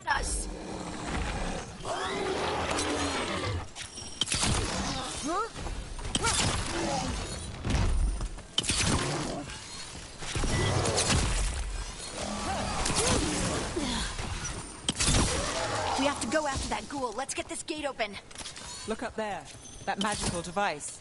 Us. We have to go after that ghoul. Let's get this gate open. Look up there. That magical device.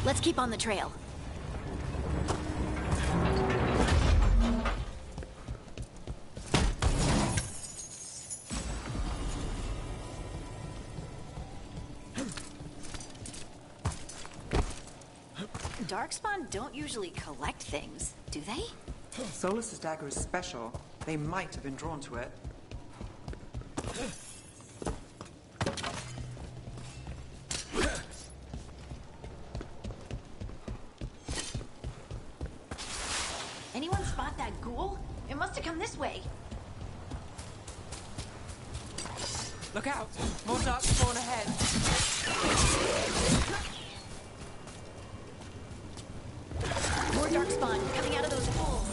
Let's keep on the trail. Darkspawn don't usually collect things, do they? Solas's dagger is special. They might have been drawn to it. Anyone spot that ghoul? It must have come this way. Look out! More dark spawn ahead. More darkspawn coming out of those holes.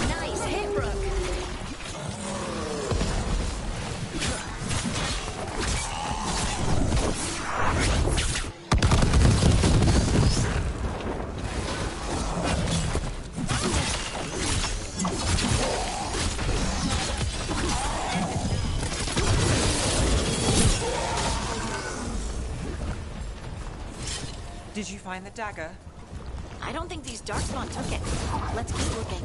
Nice hit, Brooke. Did you find the dagger? I don't think these darkspawn took it. Let's keep looking.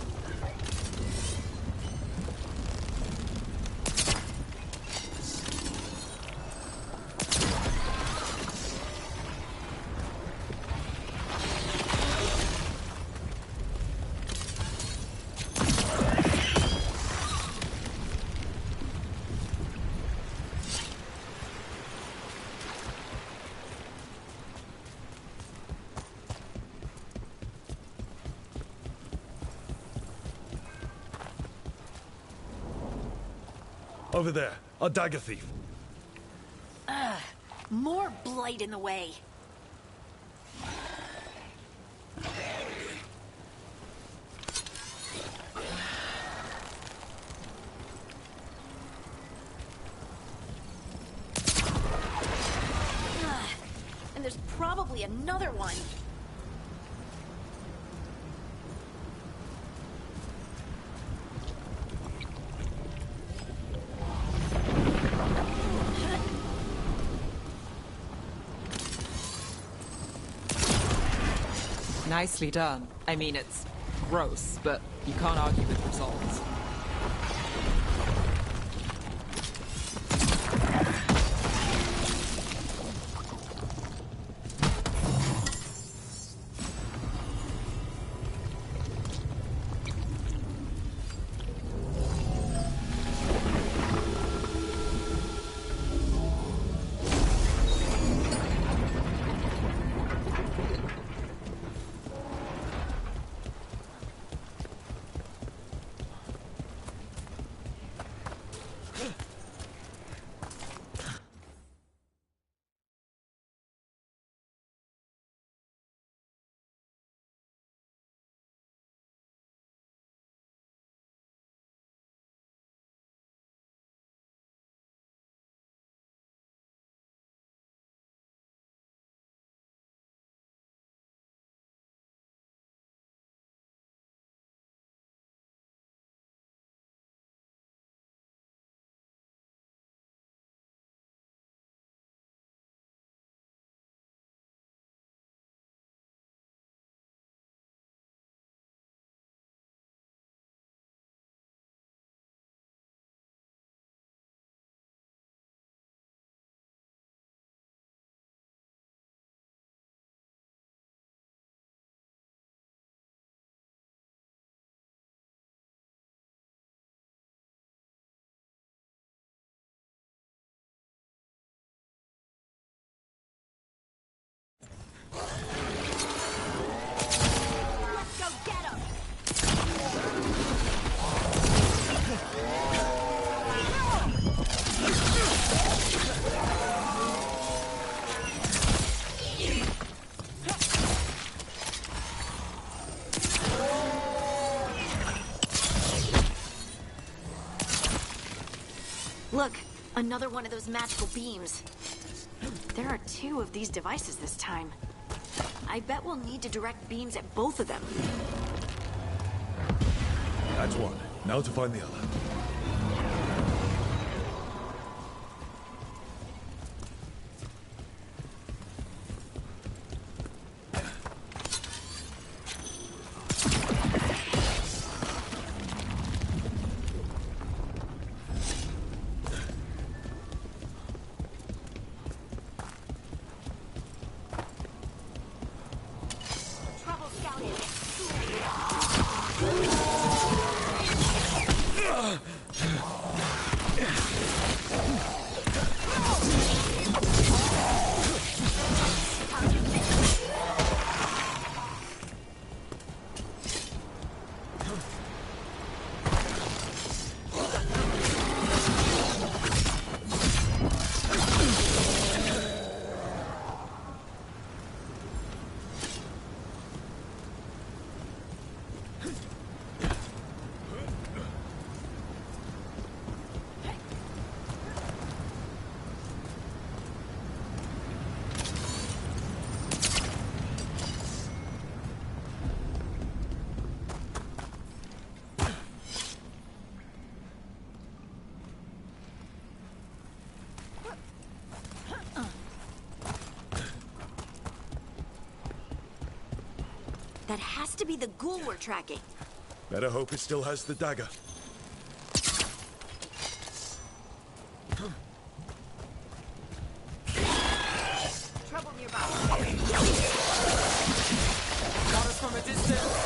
Over there, a dagger thief. More blight in the way. And there's probably another one. Nicely done. I mean, it's gross, but you can't argue with results. Let's go get him! Look, another one of those magical beams. There are 2 of these devices this time. I bet we'll need to direct beams at both of them. That's one. Now to find the other. Trouble scouted. That has to be the ghoul we're tracking. Better hope it still has the dagger. Trouble nearby. Got us from a distance.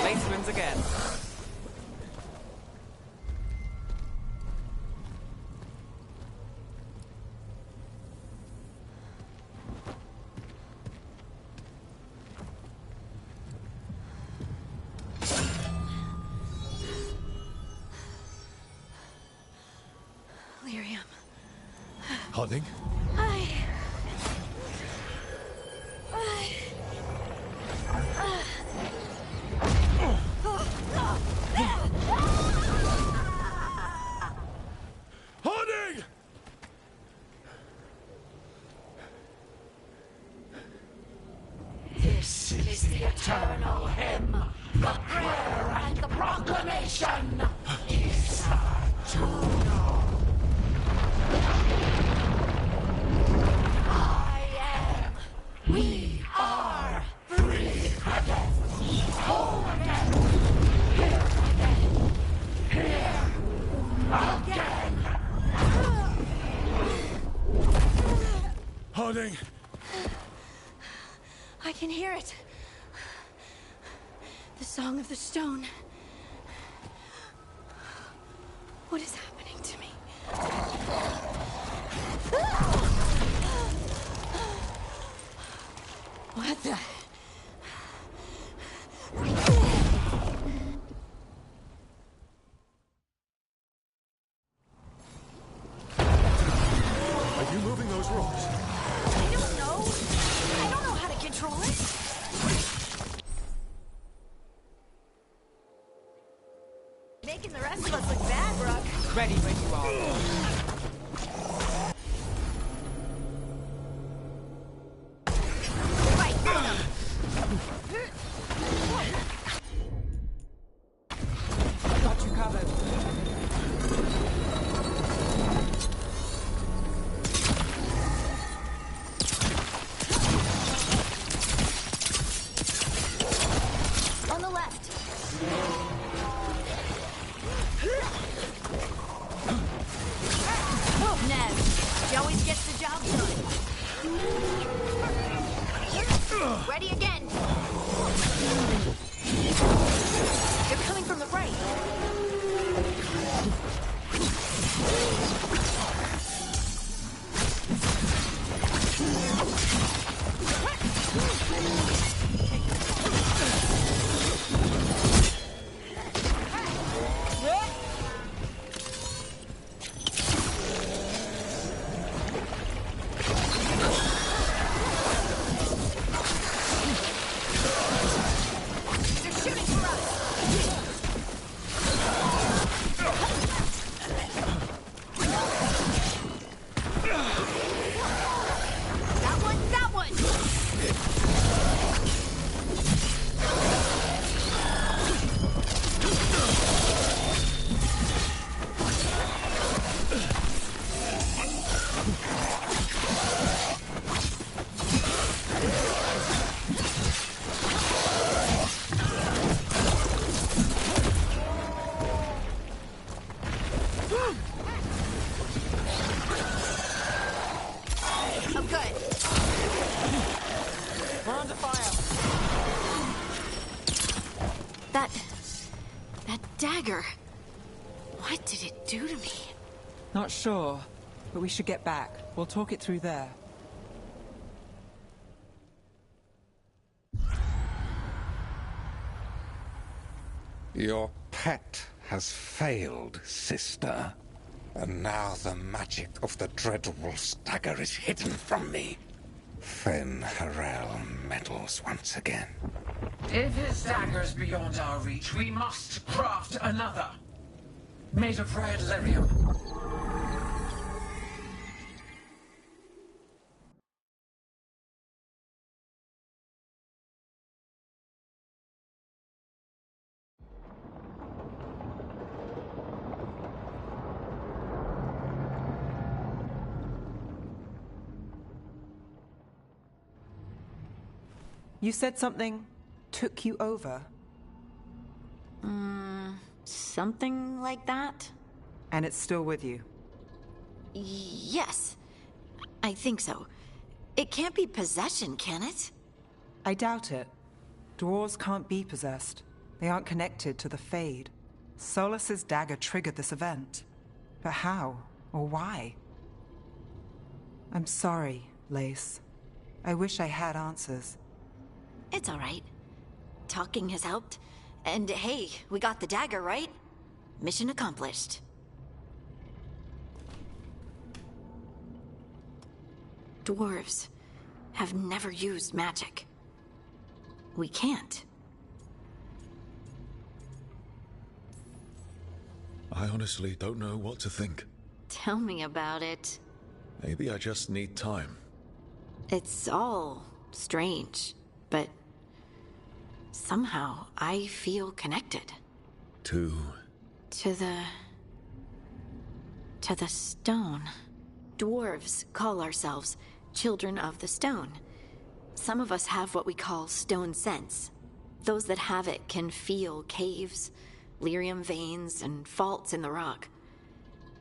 Base wins again. Lyrium. Hunting? Hunting! This is the eternal Destruction is eternal. I am. We are free again. Whole again. Here again. Here again. Harding! I can hear it. The Song of the Stone. What is happening to me? What the? Are you moving those rocks? I don't know. I don't know how to control it. Making the rest of us look bad, Brooke. Ready when you are. Right, got him. Got you covered. On the left. Nev, she always gets the job done. Ready again. They're coming from the right. They're shooting for us. That one, that one. I'm good. We're under fire. That dagger. What did it do to me? Not sure, but we should get back. We'll talk it through there. Your pet has failed, sister. And now the magic of the Dreadwolf's dagger is hidden from me. Fen Harel meddles once again. If his dagger's beyond our reach, we must craft another. Made of red lyrium. You said something took you over, Something like that? and it's still with you. Yes. I think so. It can't be possession, can it? I doubt it. Dwarves can't be possessed. They aren't connected to the Fade. Solas's dagger triggered this event. But how? Or why? I'm sorry, Lace. I wish I had answers. It's all right. Talking has helped. And hey, we got the dagger, right? Mission accomplished. Dwarves have never used magic. We can't. I honestly don't know what to think. Tell me about it. Maybe I just need time. It's all strange, but somehow I feel connected. To To the stone. Dwarves call ourselves Children of the Stone. Some of us have what we call stone sense. Those that have it can feel caves, lyrium veins, and faults in the rock.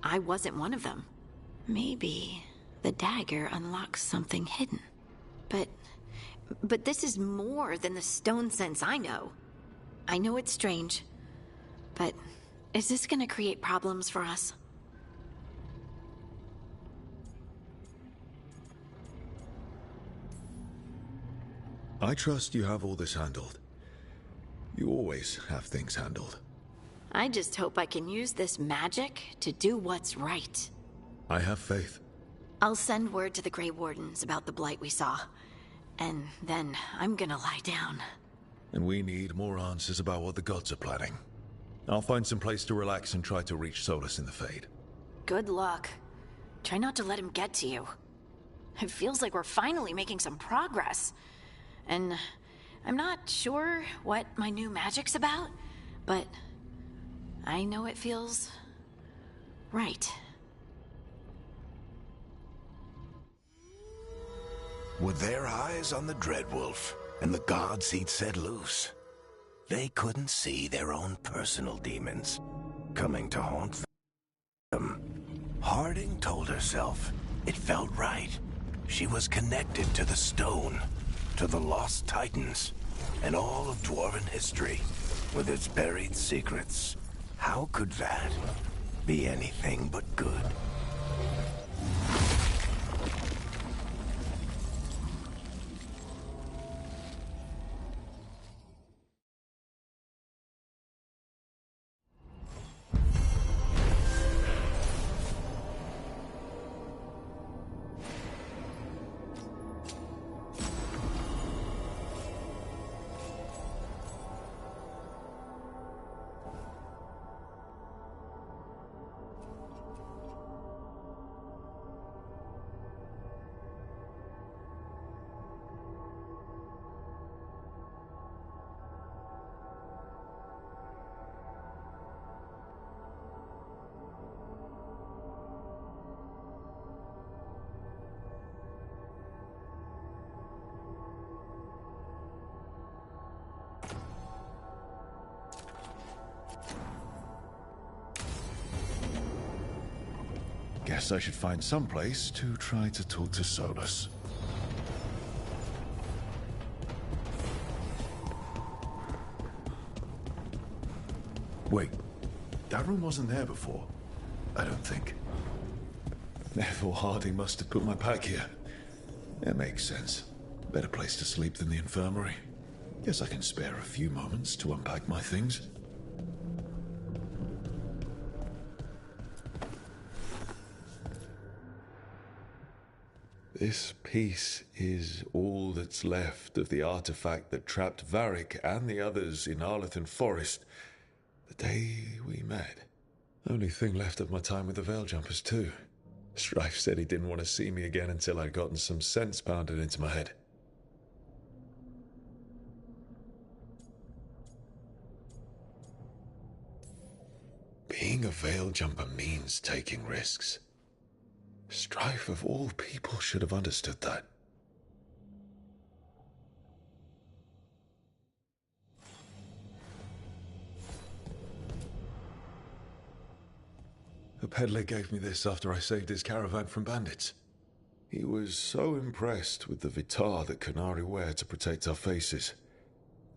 I wasn't one of them. Maybe the dagger unlocks something hidden. But this is more than the stone sense I know. I know it's strange, but is this gonna create problems for us? I trust you have all this handled. You always have things handled. I just hope I can use this magic to do what's right. I have faith. I'll send word to the Grey Wardens about the blight we saw. And then I'm gonna lie down. And we need more answers about what the gods are planning. I'll find some place to relax and try to reach Solus in the Fade. Good luck. Try not to let him get to you. It feels like we're finally making some progress. And I'm not sure what my new magic's about, but I know it feels right. With their eyes on the Dreadwolf and the gods he'd set loose, they couldn't see their own personal demons coming to haunt them. Harding told herself it felt right. She was connected to the stone, to the lost titans, and all of Dwarven history, with its buried secrets. How could that be anything but good? Guess I should find some place to try to talk to Solus. Wait, that room wasn't there before, I don't think. Therefore, Harding must have put my pack here. It makes sense. Better place to sleep than the infirmary. Guess I can spare a few moments to unpack my things. This piece is all that's left of the artifact that trapped Varric and the others in Arlathan Forest the day we met. Only thing left of my time with the Veiljumpers, too. Strife said he didn't want to see me again until I'd gotten some sense pounded into my head. Being a Veiljumper means taking risks. Strife, of all people, should have understood that. A peddler gave me this after I saved his caravan from bandits. He was so impressed with the Vitar that Qunari wear to protect our faces,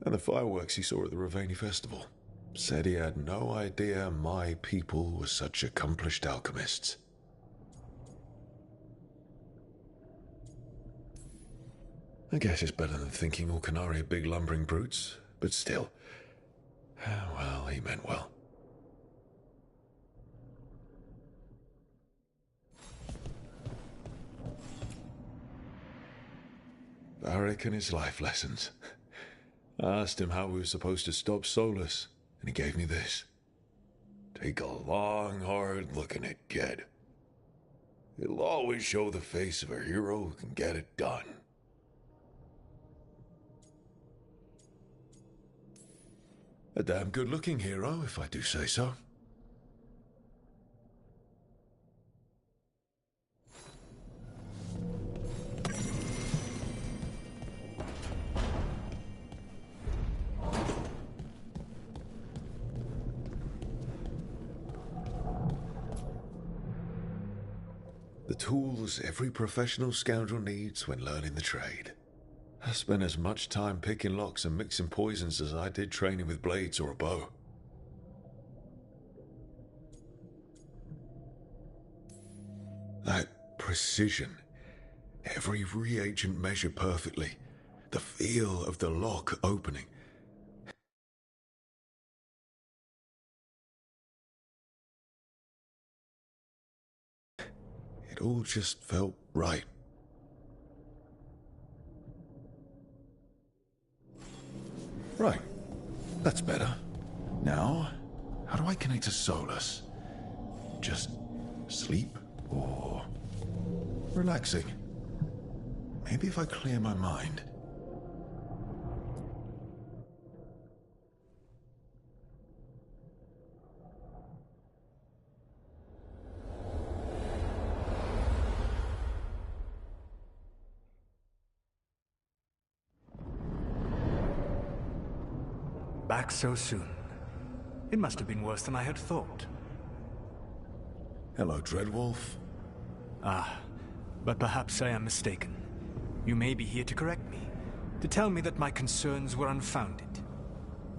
and the fireworks he saw at the Ravani festival. Said he had no idea my people were such accomplished alchemists. I guess it's better than thinking all Qunari are big lumbering brutes, but still. Well, he meant well. Varric and his life lessons. I asked him how we were supposed to stop Solus, and he gave me this. Take a long, hard look at it, kid. It'll always show the face of a hero who can get it done. A damn good-looking hero, if I do say so. The tools every professional scoundrel needs when learning the trade. I spent as much time picking locks and mixing poisons as I did training with blades or a bow. That precision. Every reagent measured perfectly. The feel of the lock opening. It all just felt right. Right. That's better. Now, how do I connect to Solus? Just sleep or relaxing? Maybe if I clear my mind. Back so soon. It must have been worse than I had thought. Hello, Dreadwolf. Ah, but perhaps I am mistaken. You may be here to correct me, to tell me that my concerns were unfounded.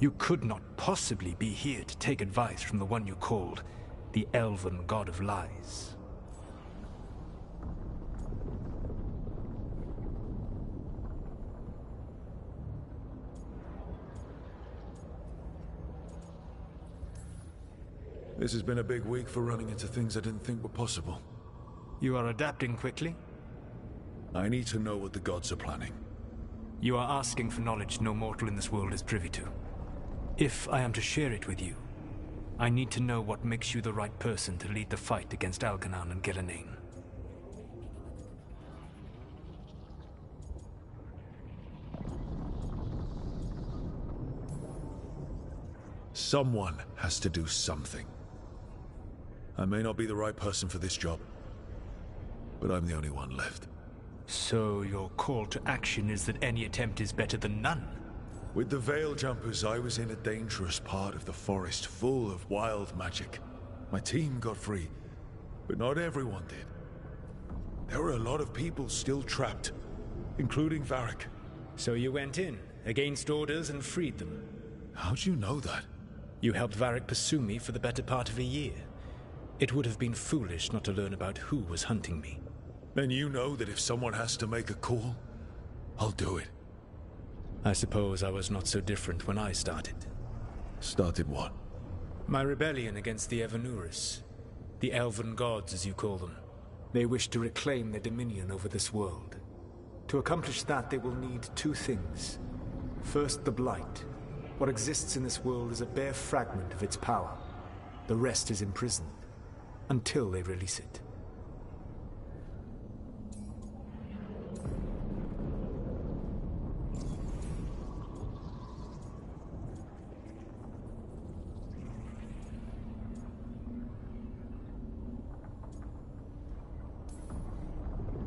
You could not possibly be here to take advice from the one you called the Elven God of Lies. This has been a big week for running into things I didn't think were possible. You are adapting quickly? I need to know what the gods are planning. You are asking for knowledge no mortal in this world is privy to. If I am to share it with you, I need to know what makes you the right person to lead the fight against Algernon and Gillenane. Someone has to do something. I may not be the right person for this job, but I'm the only one left. So your call to action is that any attempt is better than none? With the Veil Jumpers, I was in a dangerous part of the forest full of wild magic. My team got free, but not everyone did. There were a lot of people still trapped, including Varric. So you went in, against orders, and freed them? How'd you know that? You helped Varric pursue me for the better part of a year. It would have been foolish not to learn about who was hunting me. Then you know that if someone has to make a call, I'll do it. I suppose I was not so different when I started. Started what? My rebellion against the Evanuris. The Elven Gods, as you call them. They wish to reclaim their dominion over this world. To accomplish that, they will need two things. First, the Blight. What exists in this world is a bare fragment of its power. The rest is imprisoned, until they release it.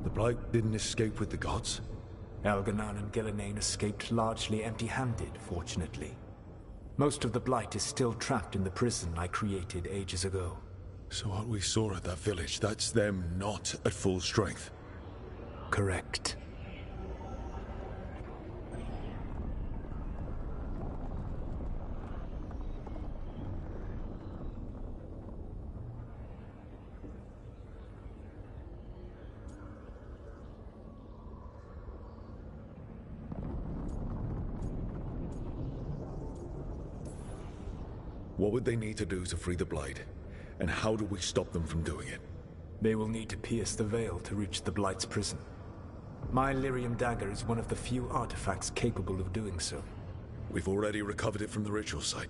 The Blight didn't escape with the gods? Algernon and Gillenane escaped largely empty-handed, fortunately. Most of the Blight is still trapped in the prison I created ages ago. So what we saw at that village, that's them not at full strength? Correct. What would they need to do to free the Blight? And how do we stop them from doing it? They will need to pierce the veil to reach the Blight's prison. My Lyrium dagger is one of the few artifacts capable of doing so. We've already recovered it from the ritual site.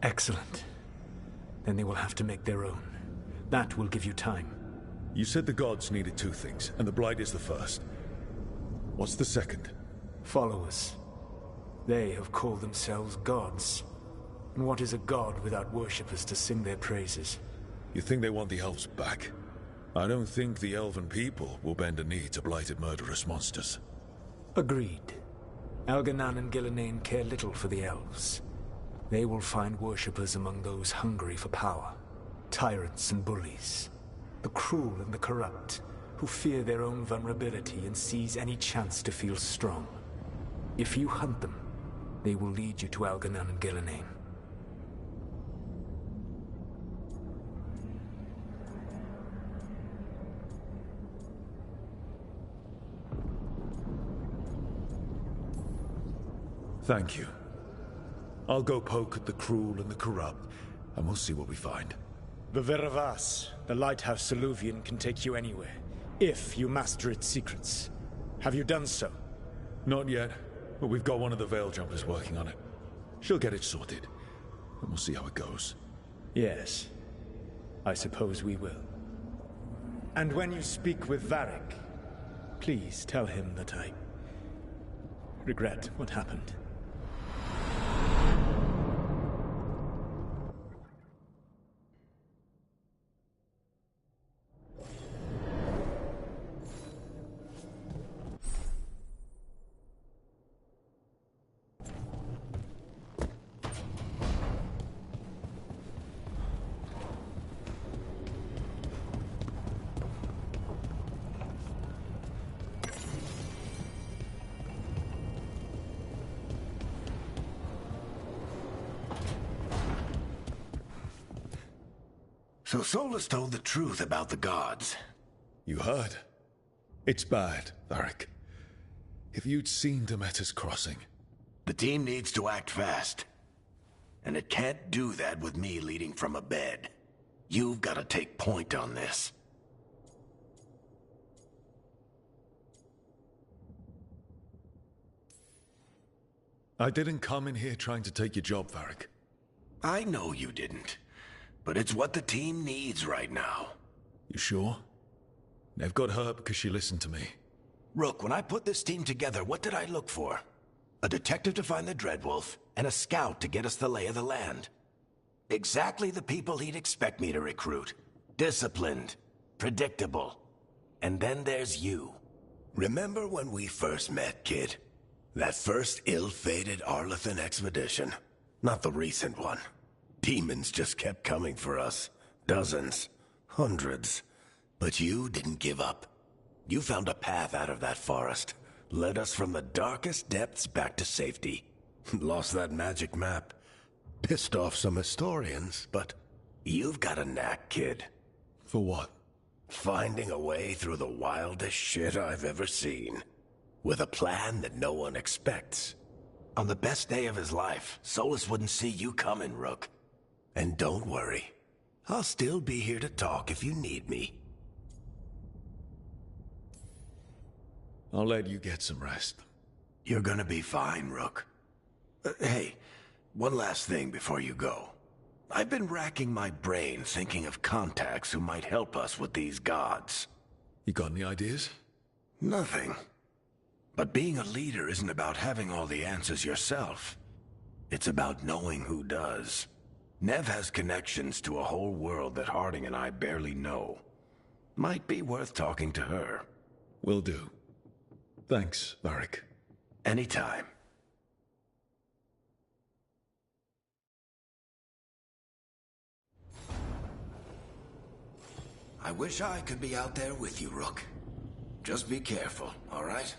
Excellent. Then they will have to make their own. That will give you time. You said the gods needed two things, and the Blight is the first. What's the second? Followers. They have called themselves gods. And what is a god without worshippers to sing their praises? You think they want the elves back? I don't think the elven people will bend a knee to blighted murderous monsters. Agreed. Algernon and Gillenane care little for the elves. They will find worshippers among those hungry for power. Tyrants and bullies. The cruel and the corrupt. who fear their own vulnerability and seize any chance to feel strong. If you hunt them, they will lead you to Algernon and Gillenane. Thank you. I'll go poke at the cruel and the corrupt, and we'll see what we find. The Veravas, the lighthouse Soluvian, can take you anywhere, if you master its secrets. Have you done so? Not yet, but we've got one of the Veil Jumpers working on it. She'll get it sorted, and we'll see how it goes. Yes, I suppose we will. And when you speak with Varric, please tell him that I regret what happened. So Solas told the truth about the gods. You heard? It's bad, Varric. If you'd seen Demeter's crossing... The team needs to act fast. And it can't do that with me leading from a bed. You've got to take point on this. I didn't come in here trying to take your job, Varric. I know you didn't. But it's what the team needs right now. You sure? Nev got hurt because she listened to me. Rook, when I put this team together, what did I look for? A detective to find the Dreadwolf, and a scout to get us the lay of the land. Exactly the people he'd expect me to recruit. Disciplined, predictable. And then there's you. Remember when we first met, kid? That first ill-fated Arlathan expedition. Not the recent one. Demons just kept coming for us. Dozens. Hundreds. But you didn't give up. You found a path out of that forest. Led us from the darkest depths back to safety. Lost that magic map. Pissed off some historians, but you've got a knack, kid. For what? Finding a way through the wildest shit I've ever seen. With a plan that no one expects. On the best day of his life, Solas wouldn't see you coming, Rook. And don't worry. I'll still be here to talk if you need me. I'll let you get some rest. You're gonna be fine, Rook. Hey, one last thing before you go. I've been racking my brain thinking of contacts who might help us with these gods. You got any ideas? Nothing. But being a leader isn't about having all the answers yourself. It's about knowing who does. Nev has connections to a whole world that Harding and I barely know. Might be worth talking to her. Will do. Thanks, Varric. Anytime. I wish I could be out there with you, Rook. Just be careful, all right?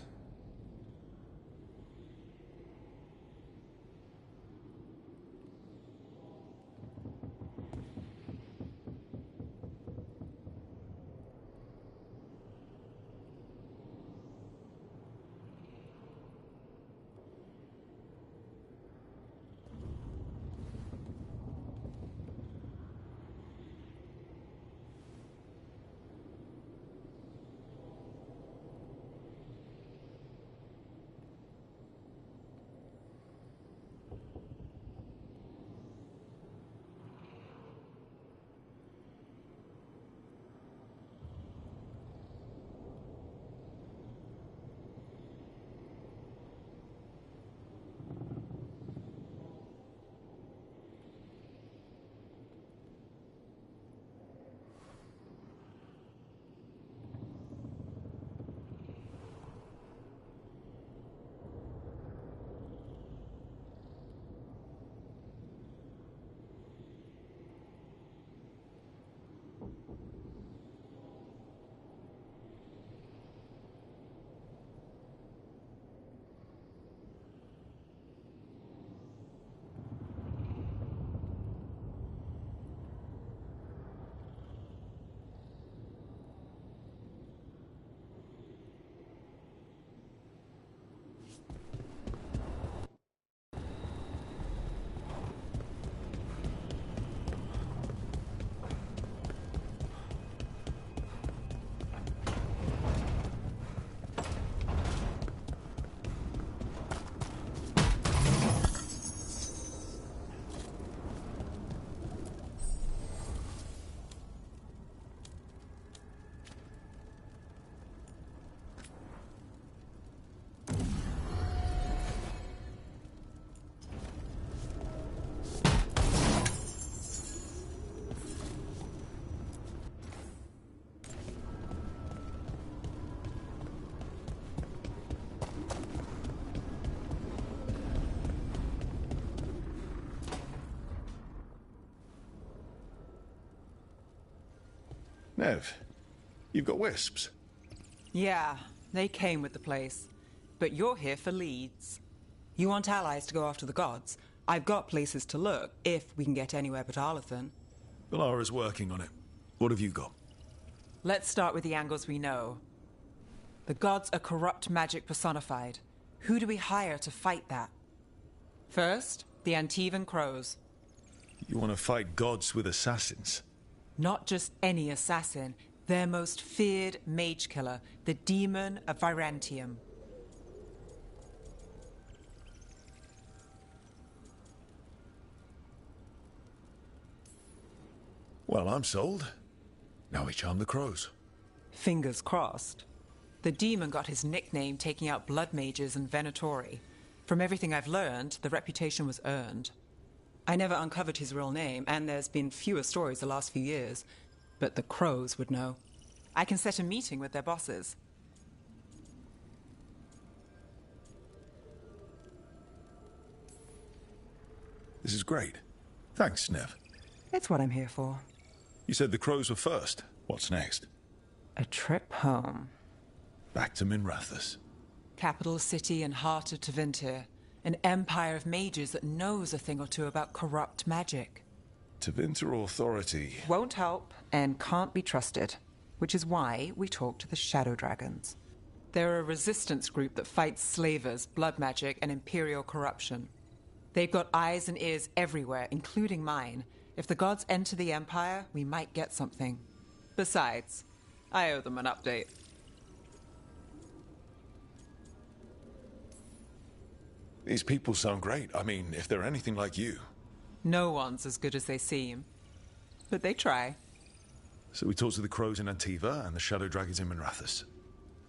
Nev, you've got wisps. Yeah, they came with the place. But you're here for leads. You want allies to go after the gods? I've got places to look, if we can get anywhere but Arlathan. Valara's working on it. What have you got? Let's start with the angles we know. The gods are corrupt magic personified. Who do we hire to fight that? First, the Antivan Crows. You want to fight gods with assassins? Not just any assassin. Their most feared mage killer, the Demon of Virantium. Well, I'm sold. Now we charm the crows. Fingers crossed. The demon got his nickname taking out blood mages and Venatori. From everything I've learned, the reputation was earned. I never uncovered his real name, and there's been fewer stories the last few years, but the crows would know. I can set a meeting with their bosses. This is great. Thanks, Nev. It's what I'm here for. You said the crows were first. What's next? A trip home. Back to Minrathous. Capital city and heart of Tevinter. An empire of mages that knows a thing or two about corrupt magic. Tevinter Authority. Won't help and can't be trusted. Which is why we talk to the Shadow Dragons. They're a resistance group that fights slavers, blood magic, and imperial corruption. They've got eyes and ears everywhere, including mine. If the gods enter the Empire, we might get something. Besides, I owe them an update. These people sound great. I mean, if they're anything like you. No one's as good as they seem. But they try. So we talk to the crows in Antiva and the Shadow Dragons in Minrathous.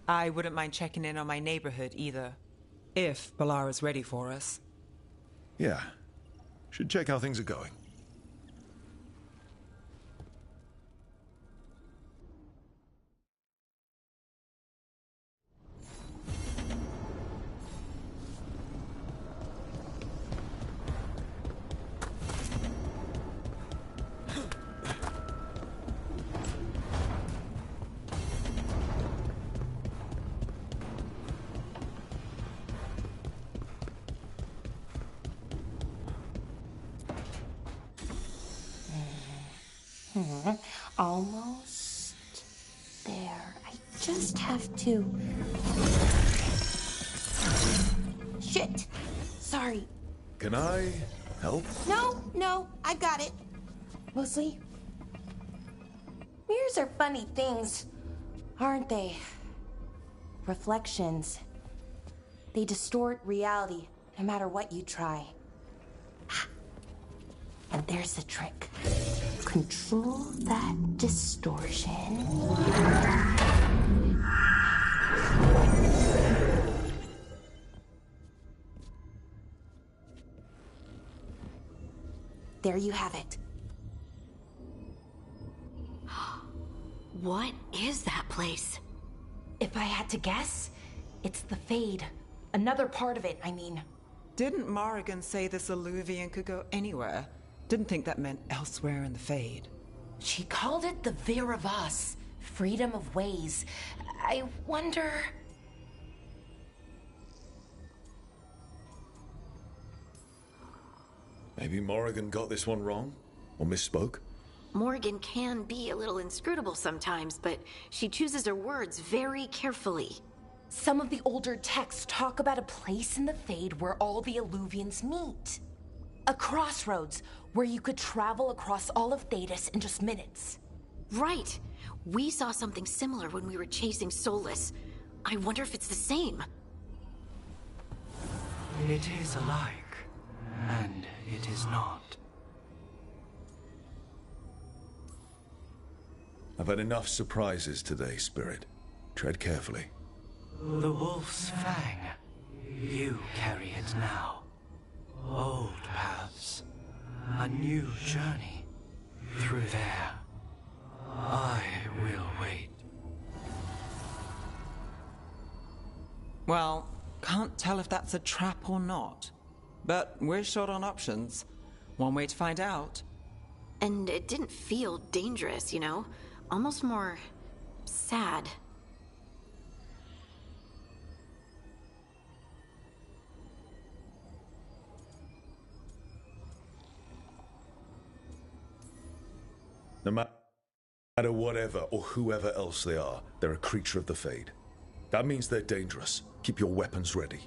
I wouldn't mind checking in on my neighborhood either. If Balara's ready for us. Yeah. Should check how things are going. Almost there. I just have to... Shit! Sorry. Can I help? No, I got it. Mostly, mirrors are funny things, aren't they? Reflections. They distort reality, no matter what you try. And there's the trick. Control that distortion. There you have it. What is that place? If I had to guess, it's the Fade. Another part of it, I mean. Didn't Morrigan say this Illuvian could go anywhere? Didn't think that meant elsewhere in the Fade. She called it the Viravas, freedom of ways. I wonder... Maybe Morrigan got this one wrong? Or misspoke? Morrigan can be a little inscrutable sometimes, but she chooses her words very carefully. Some of the older texts talk about a place in the Fade where all the Illuvians meet. A crossroads where you could travel across all of Thedas in just minutes. Right. We saw something similar when we were chasing Solus. I wonder if it's the same. It is alike, and it is not. I've had enough surprises today, Spirit. Tread carefully. The Wolf's Fang. You carry it now. Old paths. A new journey. Through there. I will wait. Well, can't tell if that's a trap or not. But we're short on options. One way to find out. And it didn't feel dangerous, you know? almost more sad. No matter whatever or whoever else they are, they're a creature of the Fade. That means they're dangerous. Keep your weapons ready.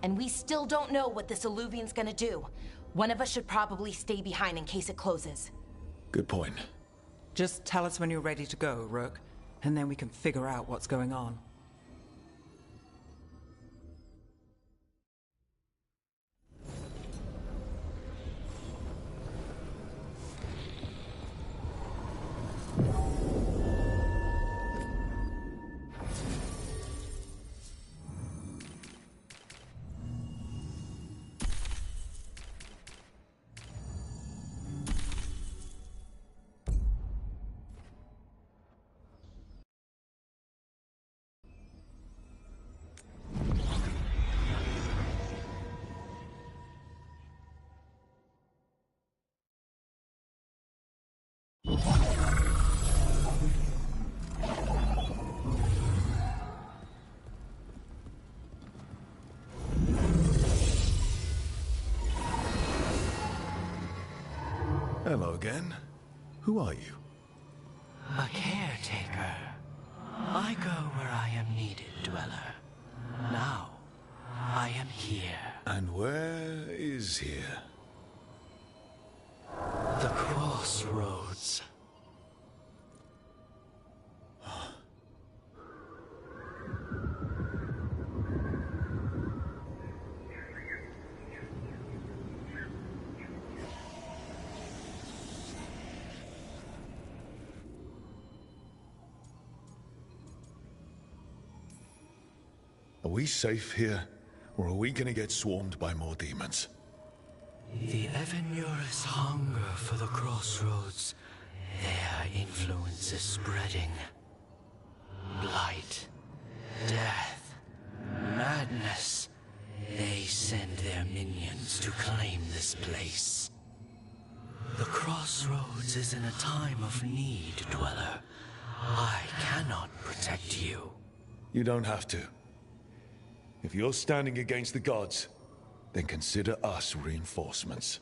And we still don't know what this Illuvian's gonna do. One of us should probably stay behind in case it closes. Good point. Just tell us when you're ready to go, Rook, and then we can figure out what's going on. Hello again. Who are you? A caretaker. I go where I am needed, Dweller. Now, I am here. And where is here? The Crossroads. Are we safe here, or are we gonna get swarmed by more demons? The Evanurus hunger for the Crossroads. Their influence is spreading. Blight, death, madness. They send their minions to claim this place. The Crossroads is in a time of need, Dweller. I cannot protect you. You don't have to. If you're standing against the gods, then consider us reinforcements.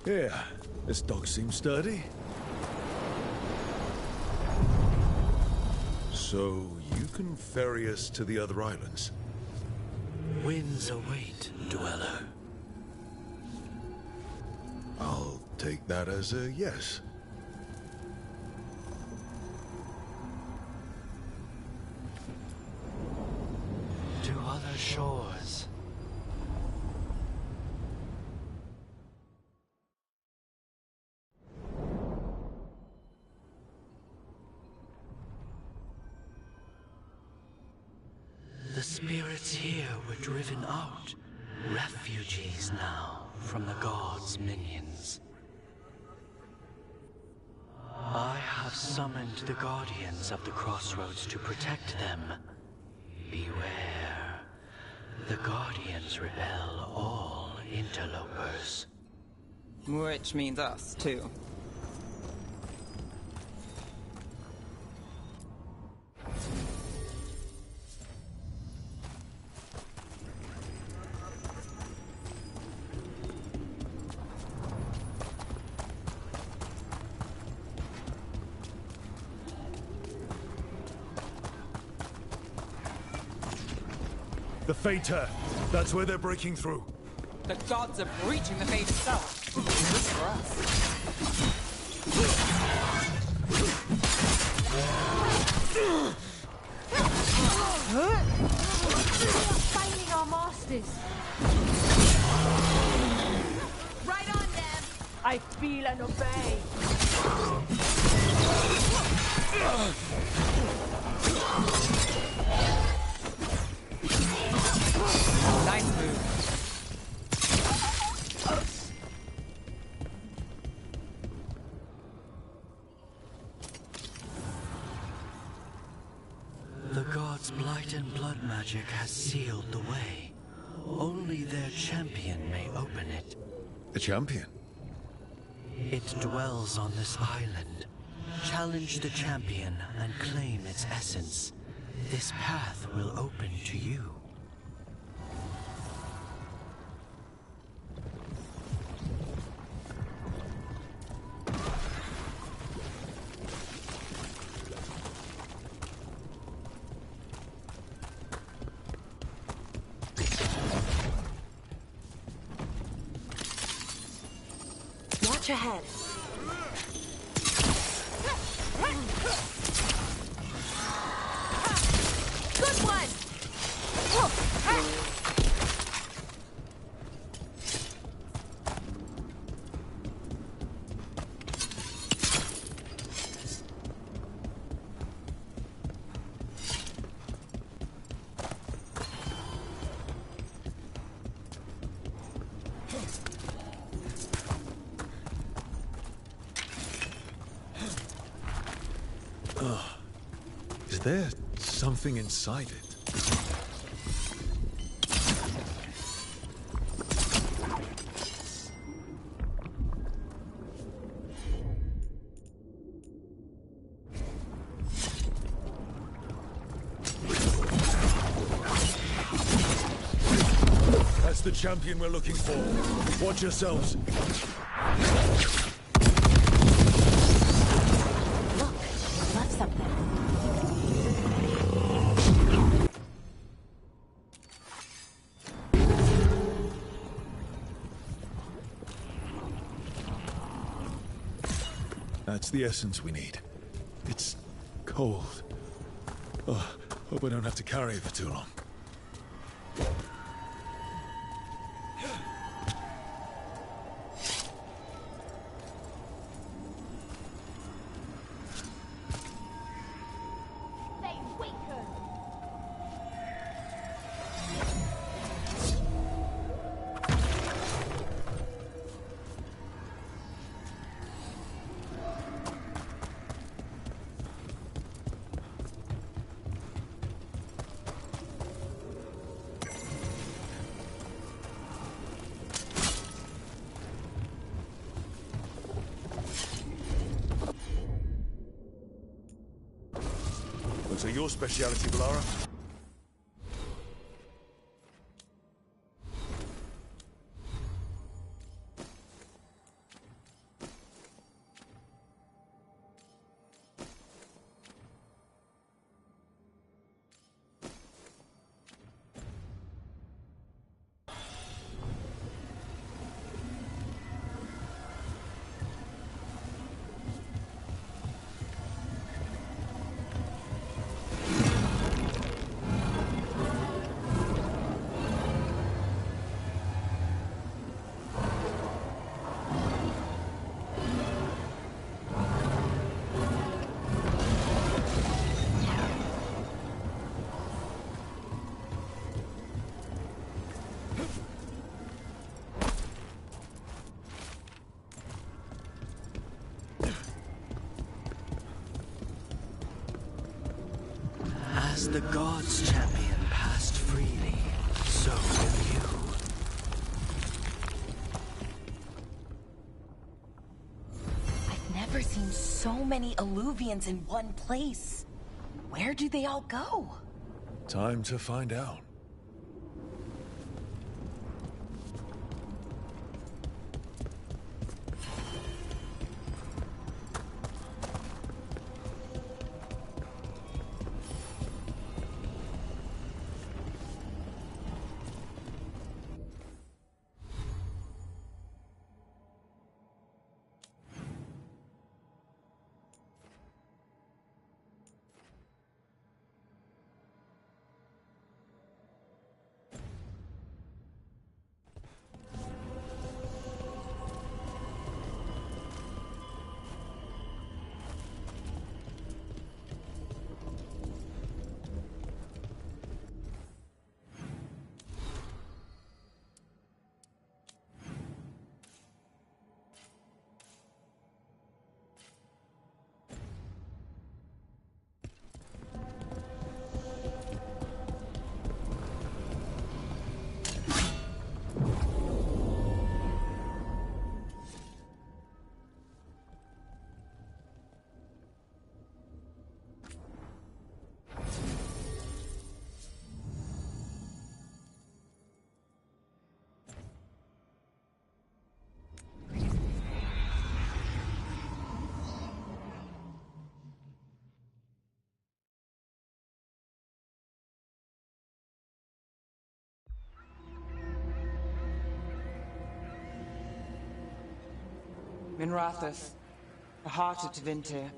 Yeah, this dog seems sturdy. So, you can ferry us to the other islands? Winds await, Dweller. I'll take that as a yes. To other shores. driven out, refugees now from the gods' minions. I have summoned the guardians of the Crossroads to protect them. Beware. The guardians repel all interlopers. Which means us, too. The Fater. That's where they're breaking through. The gods are breaching the fate itself. This for us. Fighting our masters. Right on them. I feel and obey. Nice move. The gods' blight and blood magic has sealed the way. Only their champion may open it. The champion? It dwells on this island. Challenge the champion and claim its essence. This path will open to you. Watch ahead. Good one! Is there something inside it? That's the champion we're looking for. Watch yourselves. Look, left something. That's the essence we need. It's cold. Oh, hope I don't have to carry it for too long. They weaken. Looks like your speciality, Valara. As the gods' champion passed freely, so will you. I've never seen so many Illuvians in one place. Where do they all go? Time to find out. Minrathous, the heart of Tevinter.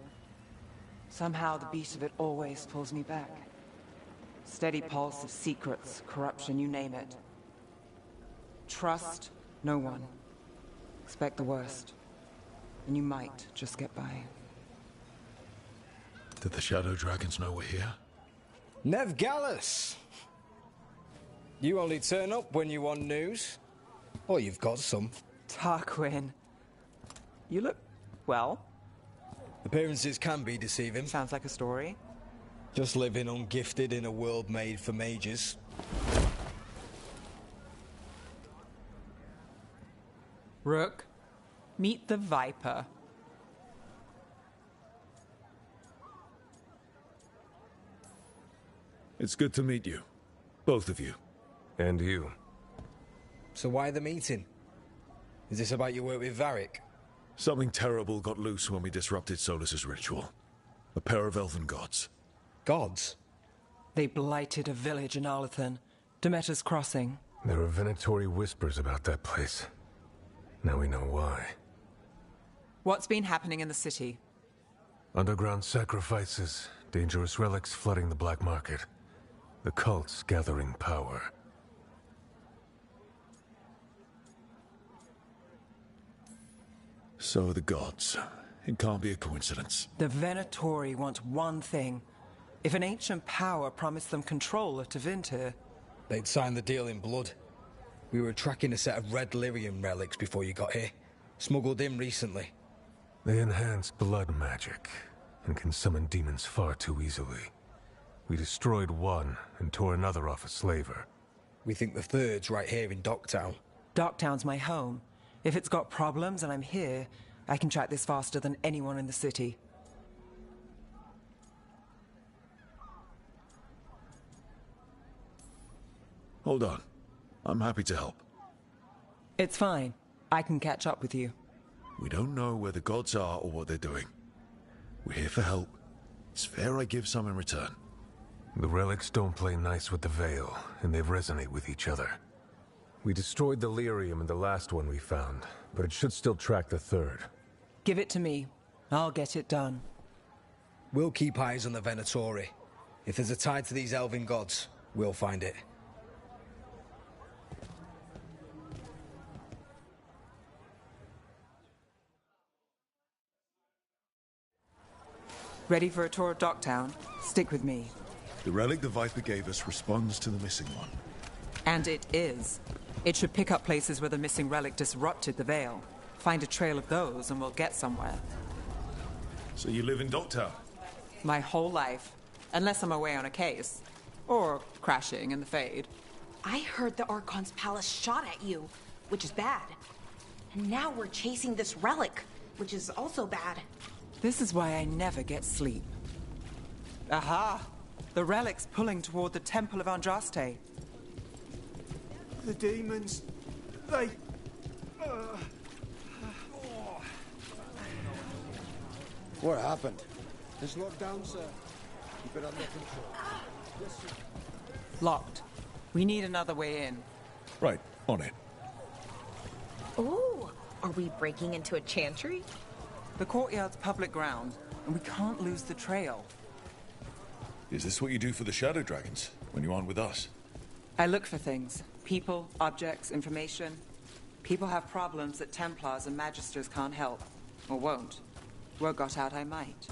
Somehow the beat of it always pulls me back. Steady pulse of secrets, corruption, you name it. Trust no one. Expect the worst. And you might just get by. Did the Shadow Dragons know we're here? Nev Gallus! You only turn up when you want news. Or you've got some. Tarquin. You look... well. Appearances can be deceiving. Sounds like a story. Just living ungifted in a world made for mages. Rook, meet the Viper. It's good to meet you. Both of you. And you. So why the meeting? Is this about your work with Varric? Something terrible got loose when we disrupted Solus's ritual. A pair of elven gods. Gods? They blighted a village in Arlathan. Demeter's Crossing. There are Venatori whispers about that place. Now we know why. What's been happening in the city? Underground sacrifices, dangerous relics flooding the black market. The cults gathering power. So are the gods. It can't be a coincidence. The Venatori want one thing. If an ancient power promised them control of Tevinter... They'd sign the deal in blood. We were tracking a set of red lyrium relics before you got here. Smuggled in recently. They enhance blood magic, and can summon demons far too easily. We destroyed one, and tore another off a slaver. We think the third's right here in Docktown. Docktown's my home. If it's got problems and I'm here, I can track this faster than anyone in the city. Hold on. I'm happy to help. It's fine. I can catch up with you. We don't know where the gods are or what they're doing. We're here for help. It's fair I give some in return. The relics don't play nice with the Veil, and they resonate with each other. We destroyed the lyrium in the last one we found, but it should still track the third. Give it to me. I'll get it done. We'll keep eyes on the Venatori. If there's a tie to these elven gods, we'll find it. Ready for a tour of Docktown? Stick with me. The relic the Viper gave us responds to the missing one. And it is. It should pick up places where the missing relic disrupted the Veil. Find a trail of those and we'll get somewhere. So you live in Docktown? My whole life. Unless I'm away on a case. Or crashing in the Fade. I heard the Archon's palace shot at you, which is bad. And now we're chasing this relic, which is also bad. This is why I never get sleep. Aha! The relic's pulling toward the Temple of Andraste. The demons, they... What happened? It's locked down, sir. Keep it under control. Yes, sir. Locked. We need another way in. Right, on it. Ooh, are we breaking into a chantry? The courtyard's public ground, and we can't lose the trail. Is this what you do for the Shadow Dragons, when you aren't with us? I look for things. People, objects, information. People have problems that Templars and Magisters can't help. Or won't. Word got out I might.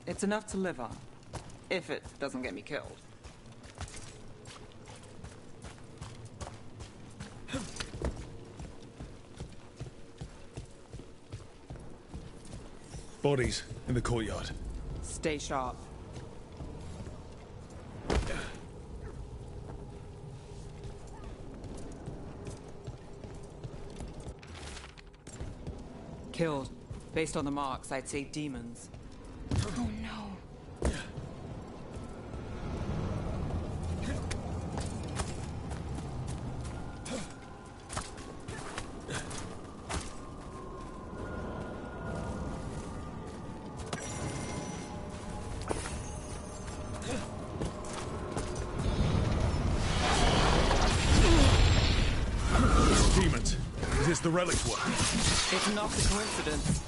It's enough to live on. If it doesn't get me killed. Bodies in the courtyard. Stay sharp. Killed. Based on the marks, I'd say demons. Oh no. Demons. Is this the relic's work? It's not a coincidence.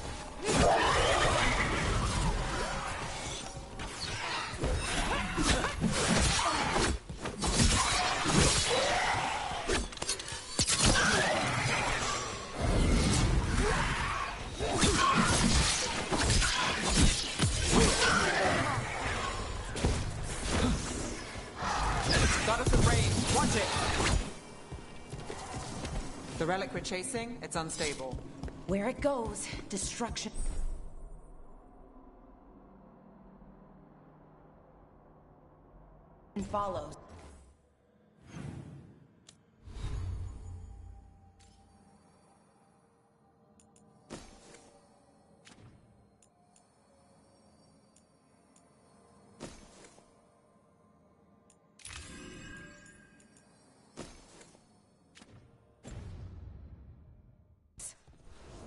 Got us a range. Watch it. The relic we're chasing, it's unstable. Where it goes, destruction follows.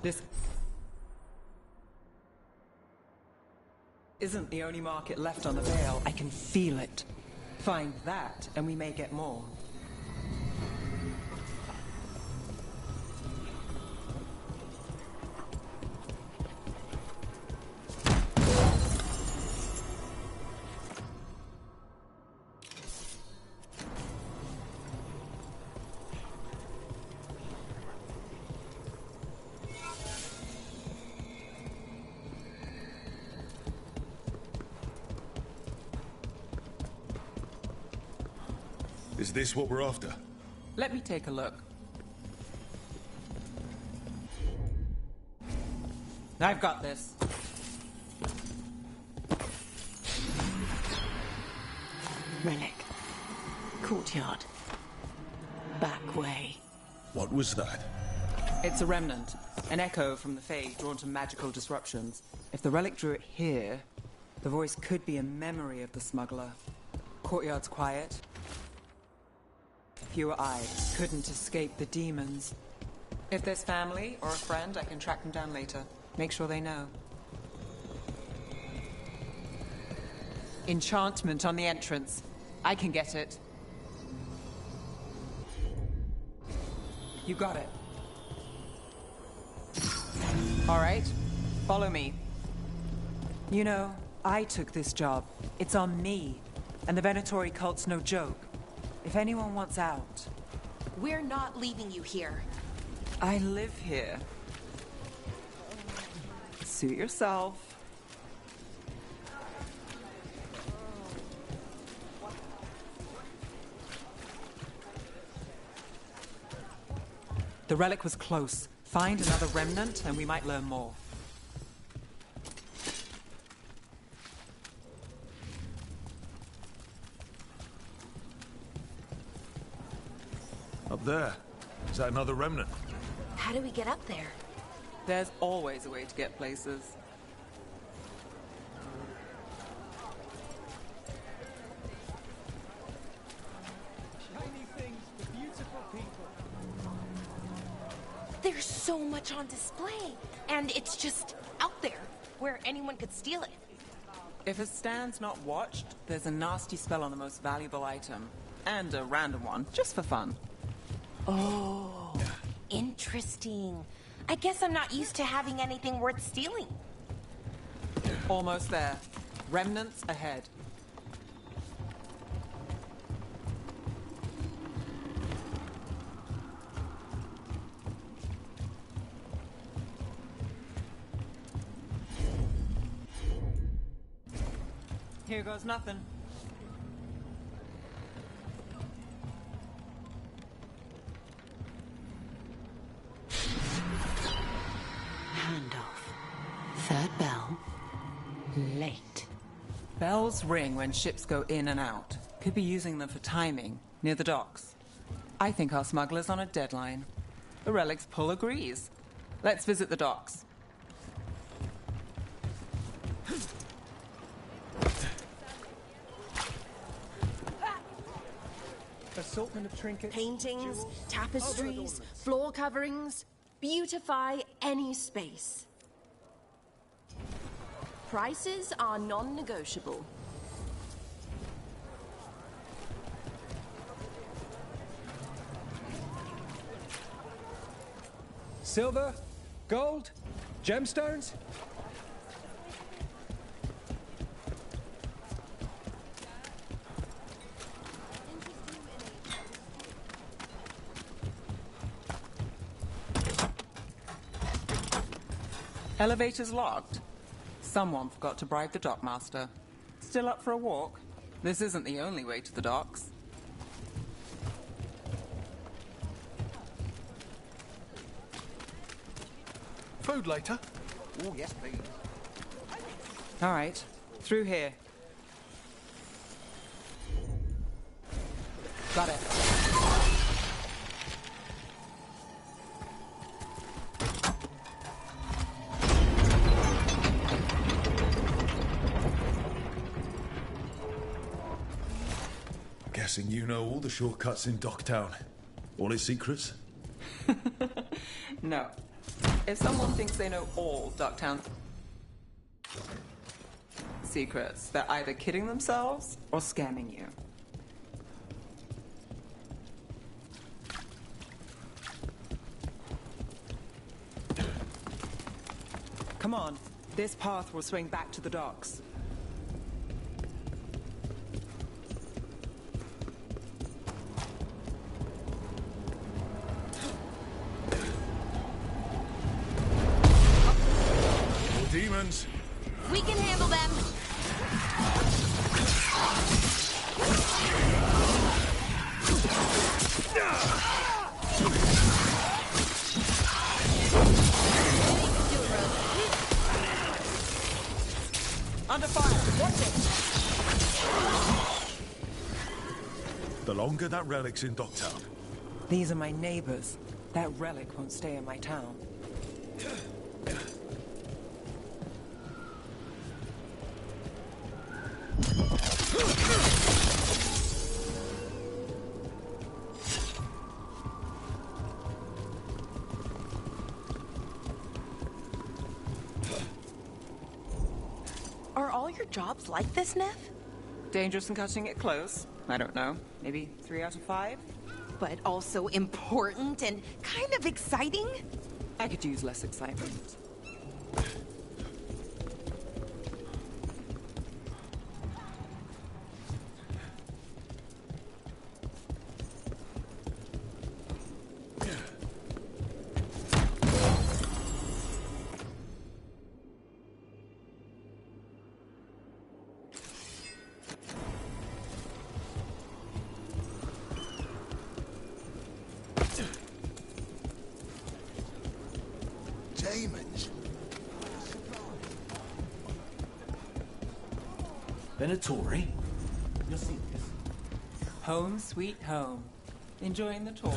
This isn't the only market left on the Veil. I can feel it. Find that, and we may get more. Is this what we're after? Let me take a look. I've got this. Relic. Courtyard. Back way. What was that? It's a remnant. An echo from the Fade drawn to magical disruptions. If the relic drew it here, the voice could be a memory of the smuggler. Courtyard's quiet. Fewer eyes couldn't escape the demons. If there's family or a friend, I can track them down later. Make sure they know. Enchantment on the entrance. I can get it. You got it. All right, follow me. You know, I took this job. It's on me. And the Venatori cult's no joke. If anyone wants out... We're not leaving you here. I live here. Suit yourself. The relic was close. Find another remnant and we might learn more. Up there. Is that another remnant? How do we get up there? There's always a way to get places. Shiny things for beautiful people. There's so much on display, and it's just out there, where anyone could steal it. If a stand's not watched, there's a nasty spell on the most valuable item. And a random one, just for fun. Oh, interesting. I guess I'm not used to having anything worth stealing. Almost there. Remnants ahead. Here goes nothing. Handoff. Third bell. Late. Bells ring when ships go in and out. Could be using them for timing, near the docks. I think our smuggler's on a deadline. The Relic's pull agrees. Let's visit the docks. Assortment of trinkets. Paintings, tapestries, floor coverings. Beautify any space. Prices are non-negotiable. Silver? Gold? Gemstones? Elevator's locked. Someone forgot to bribe the dockmaster. Still up for a walk? This isn't the only way to the docks. Food later? Oh, yes, please. All right, through here. Got it. Guessing you know all the shortcuts in Docktown. All its secrets? No. If someone thinks they know all Docktown secrets, they're either kidding themselves or scamming you. Come on. This path will swing back to the docks. Demons! We can handle them. Under fire! Watch it! The longer that relic's in Docktown. These are my neighbors. That relic won't stay in my town. Are all your jobs like this, Neff? Dangerous and cutting it close. I don't know. Maybe 3 out of 5? But also important and kind of exciting? I could use less excitement. Demons. Venatori? You'll see this. Home sweet home. Enjoying the tour?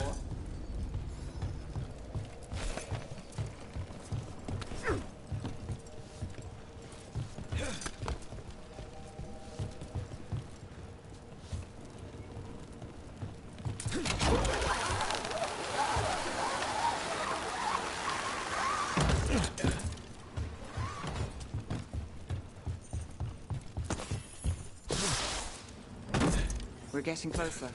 We're getting closer.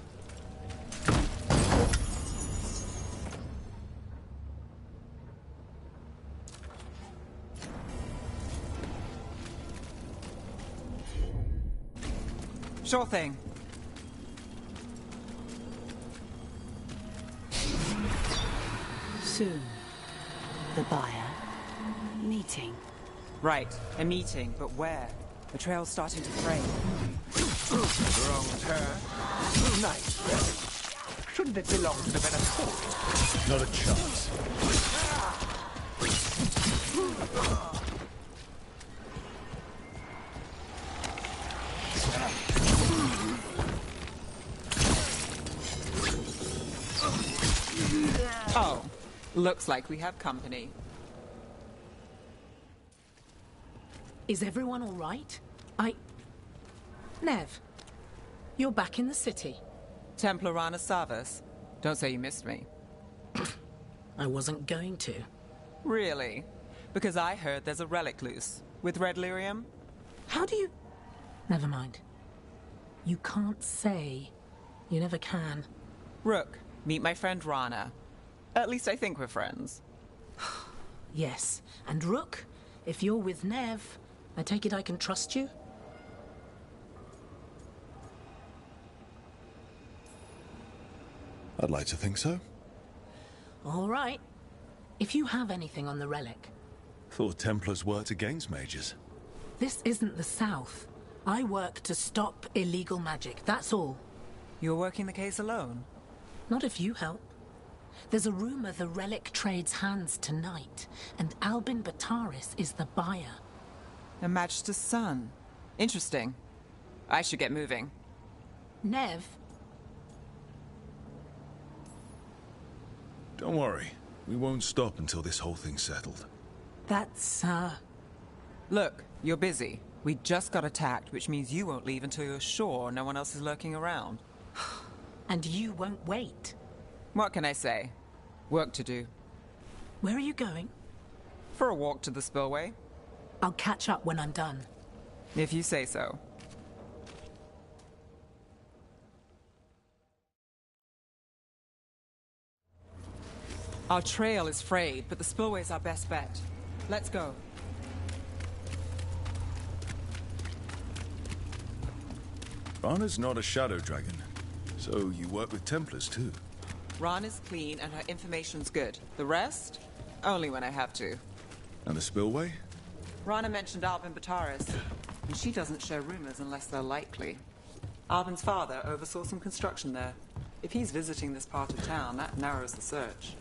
Sure thing. Soon. The buyer. Meeting. Right, a meeting, but where? The trail's starting to fray. Wrong turn. Nice. Shouldn't it belong to the better sport? Not a chance. Oh, looks like we have company. Is everyone all right? Nev, you're back in the city. Templar Rana Savas. Don't say you missed me. I wasn't going to. Really? Because I heard there's a relic loose. With red lyrium? How do you... Never mind. You can't say. You never can. Rook, meet my friend Rana. At least I think we're friends. Yes. And Rook, if you're with Nev, I take it I can trust you? I'd like to think so. All right. If you have anything on the relic... Thought Templars worked against mages. This isn't the South. I work to stop illegal magic, that's all. You're working the case alone? Not if you help. There's a rumor the relic trades hands tonight, and Albin Bataris is the buyer. A Magister's son. Interesting. I should get moving. Nev? Don't worry. We won't stop until this whole thing's settled. That's, Look, you're busy. We just got attacked, which means you won't leave until you're sure no one else is lurking around. And you won't wait. What can I say? Work to do. Where are you going? For a walk to the spillway. I'll catch up when I'm done. If you say so. Our trail is frayed, but the spillway's our best bet. Let's go. Rana's not a shadow dragon, so you work with Templars too. Rana's clean and her information's good. The rest? Only when I have to. And the spillway? Rana mentioned Albin Bataris, and she doesn't share rumors unless they're likely. Albin's father oversaw some construction there. If he's visiting this part of town, that narrows the search.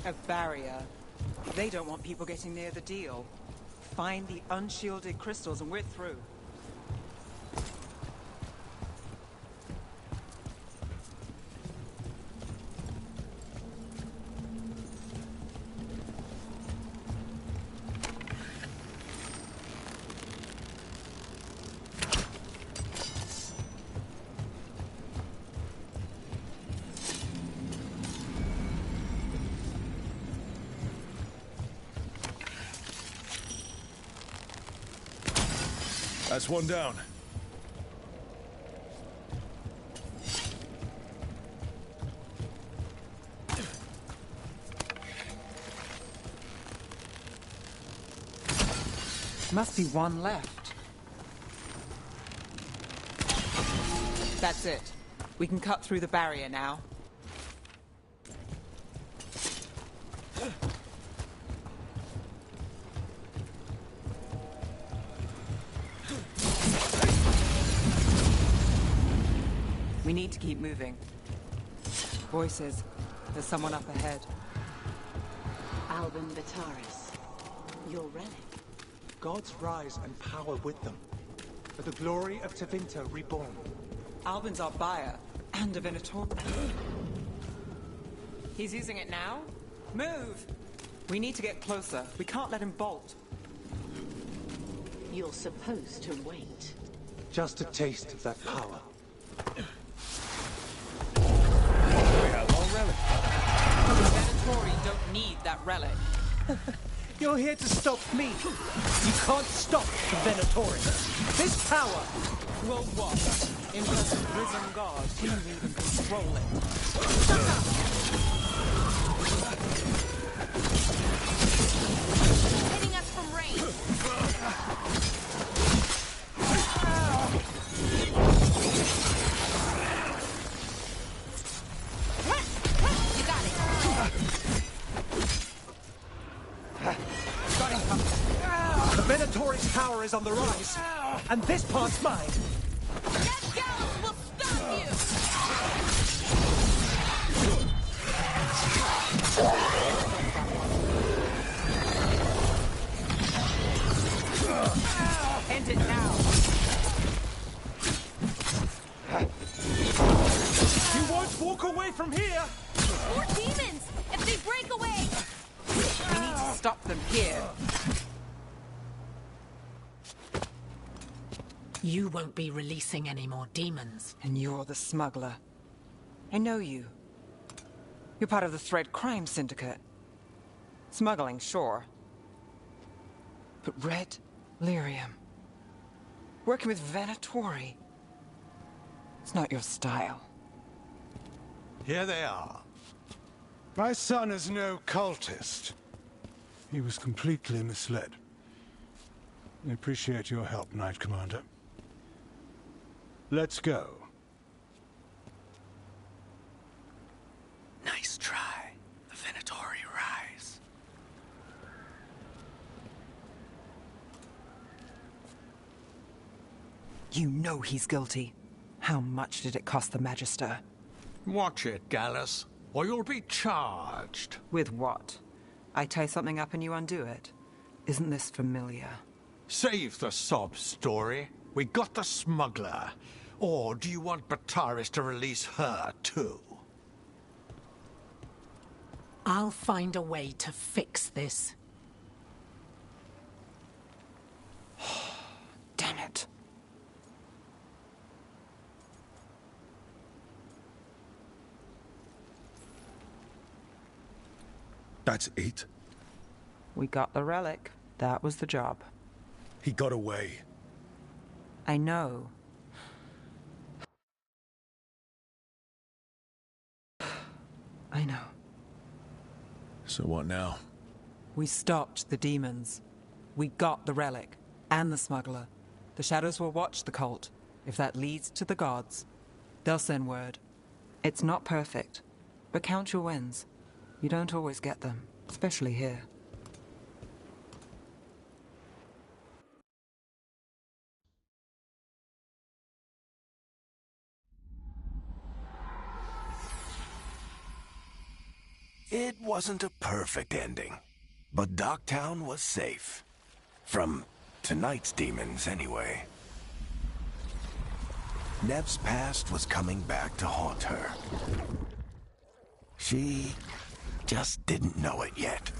A barrier. They don't want people getting near the deal. Find the unshielded crystals and we're through. That's one down. Must be one left. That's it. We can cut through the barrier now. We need to keep moving. Voices. There's someone up ahead. Albin Bataris. Your relic. Gods rise and power with them. For the glory of Tevinter reborn. Albin's our buyer, and a Venator. He's using it now? Move! We need to get closer. We can't let him bolt. You're supposed to wait. Just a taste of that power. relic. You're here to stop me. You can't stop the Venatori. This power will what? Influence the risen god. We need and control it. Hitting us from range. You got it. The Venatori's power is on the rise, and this part's mine. Ned Gallus will stop you. End it now. You won't walk away from here. More demons! If they break away! We need to stop them here. You won't be releasing any more demons. And you're the smuggler. I know you. You're part of the Thread Crime Syndicate. Smuggling, sure. But Red Lyrium. Working with Venatori. It's not your style. Here they are. My son is no cultist. He was completely misled. I appreciate your help, Knight Commander. Let's go. Nice try. The Venatori rise. You know he's guilty. How much did it cost the Magister? Watch it, Gallus, or you'll be charged. With what? I tie something up and you undo it. Isn't this familiar? Save the sob story. We got the smuggler. Or do you want Bataris to release her, too? I'll find a way to fix this. Damn it. That's it? We got the relic. That was the job. He got away. I know. I know. So what now? We stopped the demons. We got the relic. And the smuggler. The Shadows will watch the cult. If that leads to the gods, they'll send word. It's not perfect, but count your wins. You don't always get them, especially here. It wasn't a perfect ending, but Docktown was safe. From tonight's demons, anyway. Nev's past was coming back to haunt her. She just didn't know it yet.